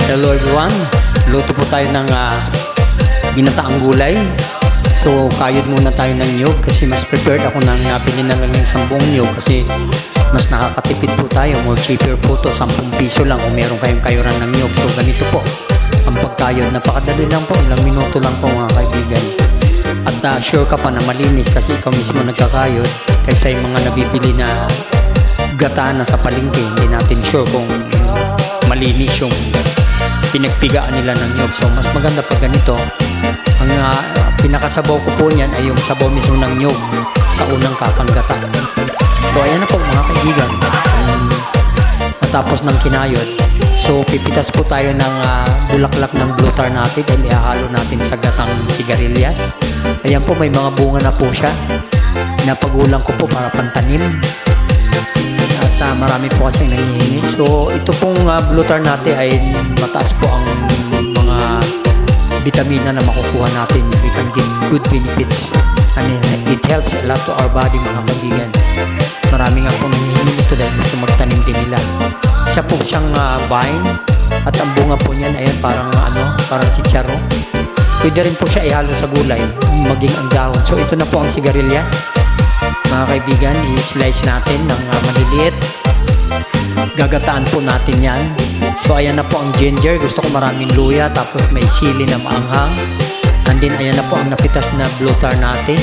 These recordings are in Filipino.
Hello everyone, luto po tayo ng ginataang gulay. So kayod muna tayo ng niyog kasi mas prepared ako nang nabili na lang yung 10 niyog kasi mas nakakatipid po tayo, more cheaper po to, 10 piso lang kung meron kayong kayuran ng niyog. So ganito po ang pagkayod, napakadali lang po, ilang minuto lang po mga kaibigan. At sure ka pa na malinis kasi ikaw mismo nagkakayod kaysa yung mga nabibili na gata na sa palengke. Hindi natin sure kung malinis yung pinagpigaan nila ng niyog. So mas maganda pag ganito. Ang pinakasabaw ko po niyan ay yung sabaw mismo ng niyog sa unang kapanggata. So ayan na po mga kaibigan, natapos ng kinayod. So pipitas po tayo ng bulaklak ng blue tar natin dahil ihahalo natin sa gatang sigarilyas. Ayan po, may mga bunga na po siya. Napagulang ko po para pantanim. At marami po kasi nangihingi. So ito pong blue tar natin ay mataas po ang mga vitamina na makukuha natin. We can get good benefits and it helps a lot to our body mga kaibigan. Marami nga po nangihingi ito dahil gusto magtanim din nila. Isa po siyang vine at ang bunga po niyan ay parang parang chicharo. Pwede rin po siya ihalo sa gulay, maging ang dahon. So ito na po ang sigarilyas. Mga kaibigan, i-slice natin ng maliliit. Gagataan po natin yan. So ayan na po ang ginger. Gusto ko maraming luya, tapos may sili na maanghang. And then ayan na po ang napitas na blue tar natin.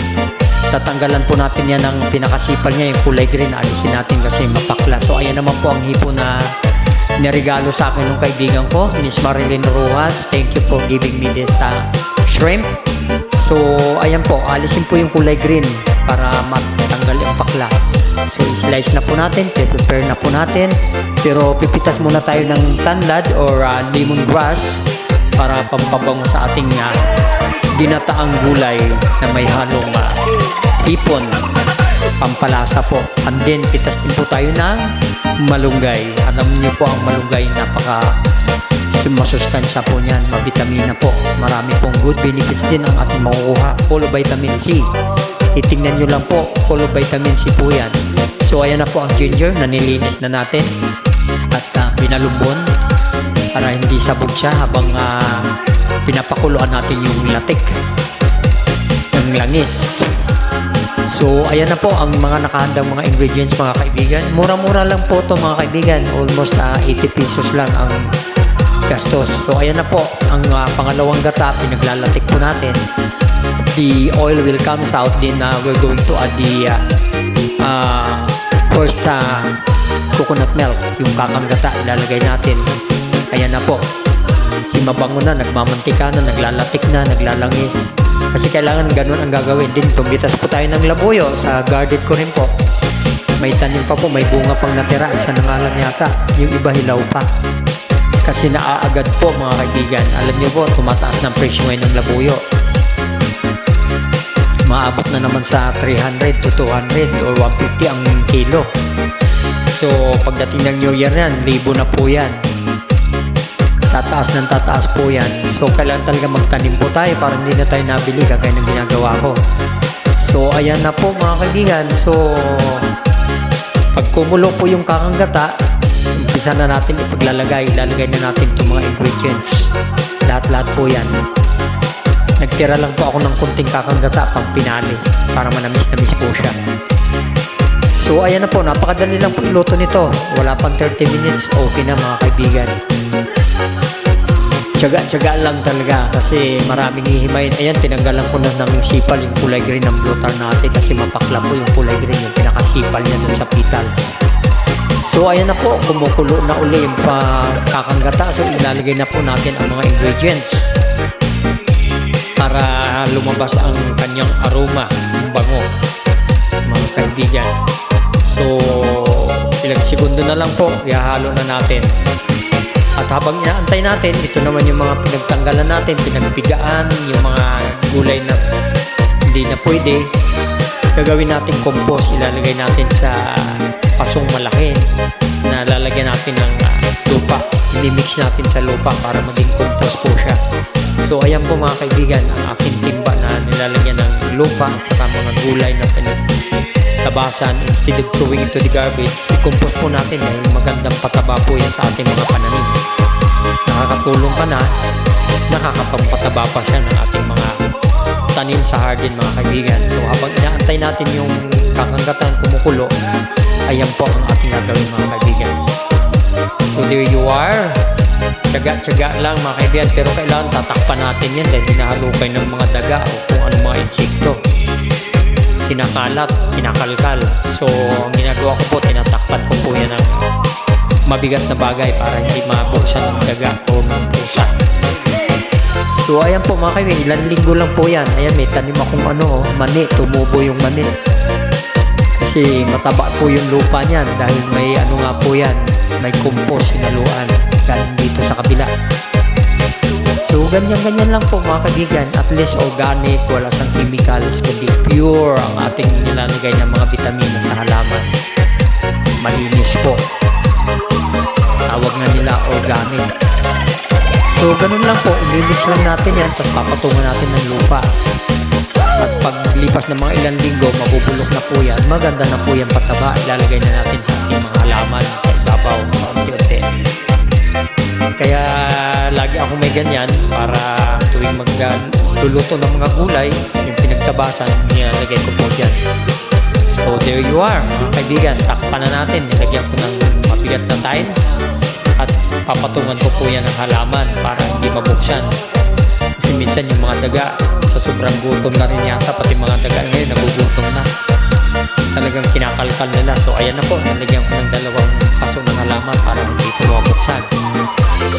Tatanggalan po natin yan ng pinakasipal niya, yung kulay green. Alisin natin kasi mapakla. So ayan naman po ang hipo na niregalo sa akin ng kaibigan ko, Miss Marilyn Rojas. Thank you for giving me this shrimp. So ayan po, alisin po yung kulay green para matanggal yung pakla. So i-slice na po natin, prepare na po natin. Pero pipitas muna tayo ng tanlad or lemongrass para pampabango sa ating ginataang gulay na may halong hipon, pampalasa po. And then pitas din po tayo ng malunggay. Alam niyo po ang malunggay, napaka masustansya po niyan, mabitamina po, marami pong good benefits din ang ating makukuha. Full of vitamin C, itingnan nyo lang po, full of vitamin C po yan. So ayan na po ang ginger na nilinis na natin at pinalumbon para hindi sabog siya habang pinapakuluan natin yung latik ng langis. So ayan na po ang mga nakahandang mga ingredients mga kaibigan. Mura-mura lang po to mga kaibigan, almost 80 pesos lang ang gastos. So ayan na po ang pangalawang gata, pinaglalatik po natin. The oil will comes out, then we're going to add the first coconut milk, yung kakang gata ilalagay natin. Ayan na po, si mabango na, nagmamantika na, naglalatik na, naglalangis. Kasi kailangan ganun ang gagawin din. Tumitas po tayo ng labuyo sa garden ko rin po. May tanim pa po, may bunga pang natira, isa na nga lang yata, yung iba hilaw pa. Kasi naaagad po mga kaibigan. Alam niyo po, tumataas ng presyo ngayon ng labuyo. Maabot na naman sa 300 to 200 or 150 ang kilo. So pagdating ng New Year yan, 1,000 na po yan. Tataas ng tataas po yan. So kailangan talaga magtanim po tayo para hindi na tayo nabili kagaya ng ginagawa ko. So ayan na po mga kaibigan. So pag kumulo po yung kakanggata, umpisa na natin ipaglalagay. Ilalagay na natin itong mga ingredients. Lahat-lahat po yan. Nagtira lang po ako ng kunting kakanggata pang pinali para manamis-namis po siya. So ayan na po, napakadali lang po iluto nito. Wala pang 30 minutes, okay na mga kaibigan. Tiyaga-tiyaga lang talaga kasi maraming hihimayin. Ayan, tinanggalan ko na ng sipal yung kulay green ng blue tar natin kasi mapakla po yung kulay green, yung pinakasipal niya dun sa petals. So ayan na po, kumukulo na uli yung kakanggata. So ilalagay na po natin ang mga ingredients para lumabas ang kanyang aroma, ang bango mga kaibigan. So ilang segundo na lang po, ihahalo na natin. At habang inaantay natin, ito naman yung mga pinagtanggalan natin, pinagpigaan, yung mga gulay na hindi na pwede. Gagawin natin compost, ilalagay natin sa pasong malaki na lalagyan natin ng lupa. Inimix natin sa lupa para maging compost po siya. So ayan po mga kaibigan, ang aking timba na nilalagyan ng lupa at saka mga gulay na pinagtabasan. Instead of throwing it to the garbage, i-compost po natin dahil magandang pataba po yan sa ating mga pananim. Nakakatulong tumutulong ka na, nakakapampataba pa siya ng ating mga tanim sa hardin mga kaibigan. So habang inaantay natin yung kakangatan kumukulo, ayan po ang ating gagawin mga kaibigan. So there you are. Tsaga-tsaga lang mga kaibigan, pero kailangan tatakpan natin yan dahil hinahalukay ng mga daga o kung anong mga insekto. Kinakalat, kinakalkal. So ang ginagawa ko po, tinatakpan ko po yan ng mabigat na bagay para hindi mabuksan ng daga o ng pusa. So ayan po mga kaibigan, ilang linggo lang po yan. Ayan, may tanim akong mani, tumubo yung mani. Kasi mataba po yung lupa niyan dahil may nga po yan, may compost sinaluan galing dito sa kabila. So ganyan-ganyan lang po mga kaibigan, at least organic, wala sang chemicals, kundi pure ang ating nilalagay ng mga vitamina sa halaman. Malinis po, tawag na nila organic. So ganun lang po, i-mix lang natin yan, tapos papatungan natin ng lupa. At paglipas ng mga ilang linggo, mabubulok na po yan, maganda na po yan pataba, ilalagay na natin sa ating mga halaman sa ibabaw, unti-unti. Kaya lagi ako may ganyan para tuwing magluluto ng mga gulay, yung pinagtabasan, nilalagay ko po dyan. So there you are mga kaibigan, takpan na natin, nilagyan ko ng mabigat na tiles at papatungan ko po yan ng halaman para hindi mabuksan. Kasi minsan yung mga daga, sa sobrang gutom na rin yata, pati mga daga ngayon nagugutom na. Talagang kinakalkal nila. So ayan na po, nilagyan ko ng 2 paso ng halaman para hindi po mabuksan.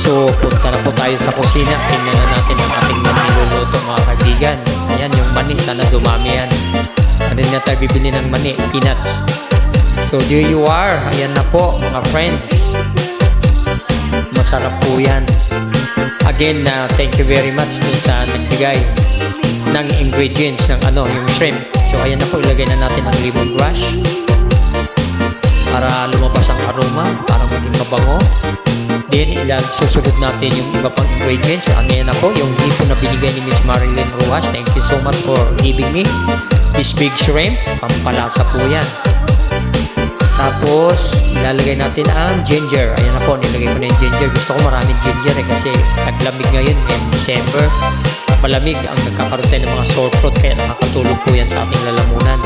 So punta na po tayo sa kusina, tingnan na natin ang ating niluluto mga kaibigan. Ayan yung mani, sana dumami yan. Ano na tayo bibili ng mani, peanuts. So there you are, ayan na po mga friends. Masarap po yan. Again, thank you very much sa nagbigay ng ingredients ng yung shrimp. So ayan na po, ilagay na natin ang lemongrass para lumabas ang aroma, para maging mabango. Then susunod natin yung iba pang ingredients. Ayan na po, yung hipon na binigay ni Miss Marilyn Ruas. Thank you so much for giving me this big shrimp. Pampalasa po yan. Tapos ilalagay natin ang ginger. Ayan na po, nilagay ko na yung ginger. Gusto ko maraming ginger kasi taglamig ngayon, December. Malamig ang nagkakaroon tayo ng mga sore throat, kaya nakakatulog po yan sa ating lalamunan.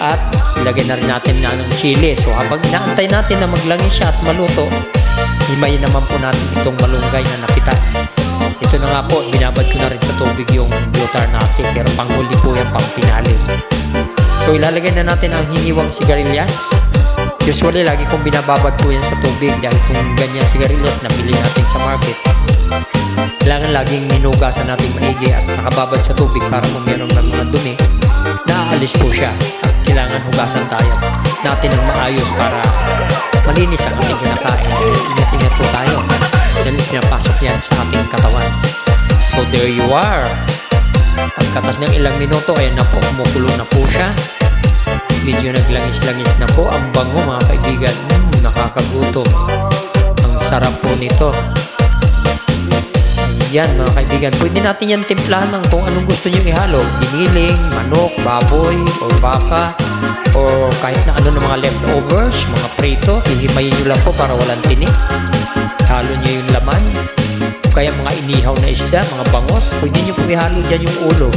At ilagay na rin natin na ng chili. So habang inaantay natin na maglangis siya at maluto, himayin naman po natin itong malunggay na napitas. Ito na nga po, binabad ko na rin sa tubig yung glutar natin, pero panghuli po yan, pampinali. So ilalagay na natin ang hiniwang sigarilyas. Usually lagi kong binababad po yan sa tubig dahil kung ganyan sigarilyas na bili natin sa market, kailangan laging minugasan natin maigi at nakababad sa tubig para kung meron ng mga dumi, naaalis po siya. At kailangan hugasan tayo natin ng maayos para malinis ang ating kinakain. Ingat-ingat po tayo dahil pinapasok yan sa ating katawan. So there you are. Pagkatas ng ilang minuto, ayan na po, kumukulo na po siya. Medyo naglangis-langis na po. Ang bango mga kaibigan, nakakagutom. Ang sarap po nito. Ayan mga kaibigan, pwede natin yan timplahan ng kung anong gusto nyo ihalo. Giniling, manok, baboy, or baka, or kahit na ano ng mga leftovers, mga prito. Hihimayin nyo lang po para walang tinik. Halo nyo yung laman. Kaya mga inihaw na isda, mga bangos, pwede nyo po ihalo dyan yung ulo.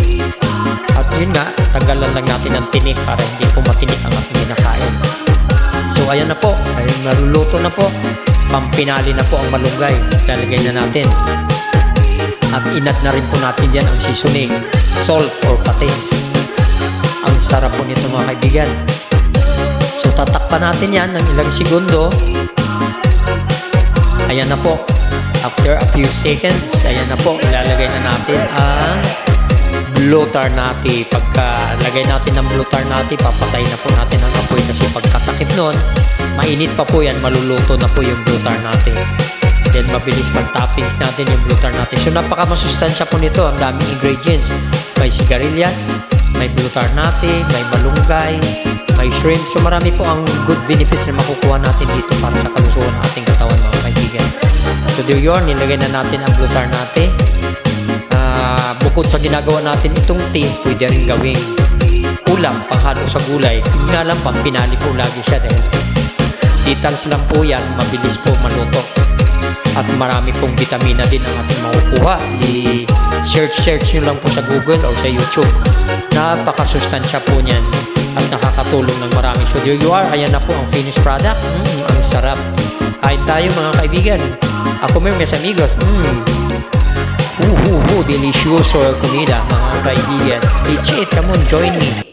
At yun nga, tanggalan lang natin ang tinik para hindi po matinik ang ating kinakain. So ayan na po, ayun, naruluto na po. Pampinali na po ang malunggay. Lalagay na natin. At inat na rin po natin dyan ang seasoning, salt or patis. Ang sarap po nito mga kaibigan. So tatakpan natin yan ng ilang segundo. Ayan na po. After a few seconds, ayan na po, ilalagay na natin ang blue tarnati. Pagka lagay natin ng blue tarnati, papatay na po natin ang apoy kasi pagkatakip nun, mainit pa po yan, maluluto na po yung blue tarnati. Then mabilis pag-toppings natin yung blue tarnati. So napaka-masustansya po nito, ang daming ingredients. May sigarilyas, may blue tarnati, may malunggay, may shrimp. So marami po ang good benefits na makukuha natin dito para sa kalusugan ng ating katawan mga kaibigan. So there you are, nilagay na natin ang blue tarnati. Bukod sa ginagawa natin itong tea, pwede rin gawing ulam, panghalo sa gulay. Yun nga lang, pampinali po lagi siya dahil details lang po yan, mabilis po maluto. At marami pong vitamina din ang ating makukuha. I-search nyo lang po sa Google o sa YouTube. Napakasustansya po niyan at nakakatulong ng marami. So there you are, ayan na po ang finished product. Ang sarap. Kain tayo mga kaibigan. Ako mes amigos. Delicioso comida mga kaibigan. It's it, come on, join me.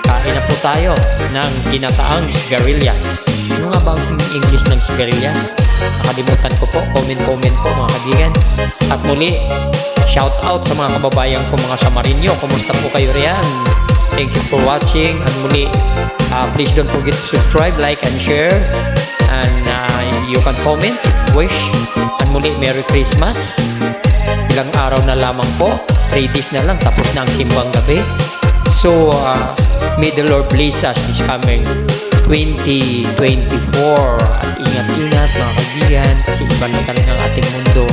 Kain na po tayo ng ginataang sigarilyas. Ano nga ba ang English ng sigarilyas? Nakalimutan ko po. Comment po mga kaibigan. At muli, shout out sa mga kababayan ko mga Samarinyo. Kumusta po kayo riyan? Thank you for watching. And muli, please don't forget to subscribe, like, and share. And you can comment, wish. And muli, Merry Christmas. Ilang araw na lamang po. 3 days na lang. Tapos na ang simbang gabi. So, may the Lord bless us this coming 2024. At ingat-ingat mga kaibigan. Kasi iba na talaga ang ating mundo.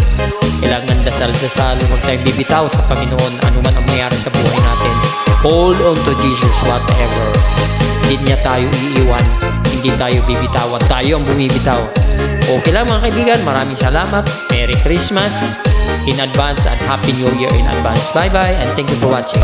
Kailangan dasal-dasal. Huwag tayong bibitaw sa Panginoon. Ano man ang mayroon sa buhay natin. Hold on to Jesus whatever. Hindi niya tayo iiwan. Hindi tayo bibitawan. Tayo ang bumibitaw. Okay lang mga kaibigan. Maraming salamat. Merry Christmas in advance and Happy New Year in advance. Bye-bye and thank you for watching.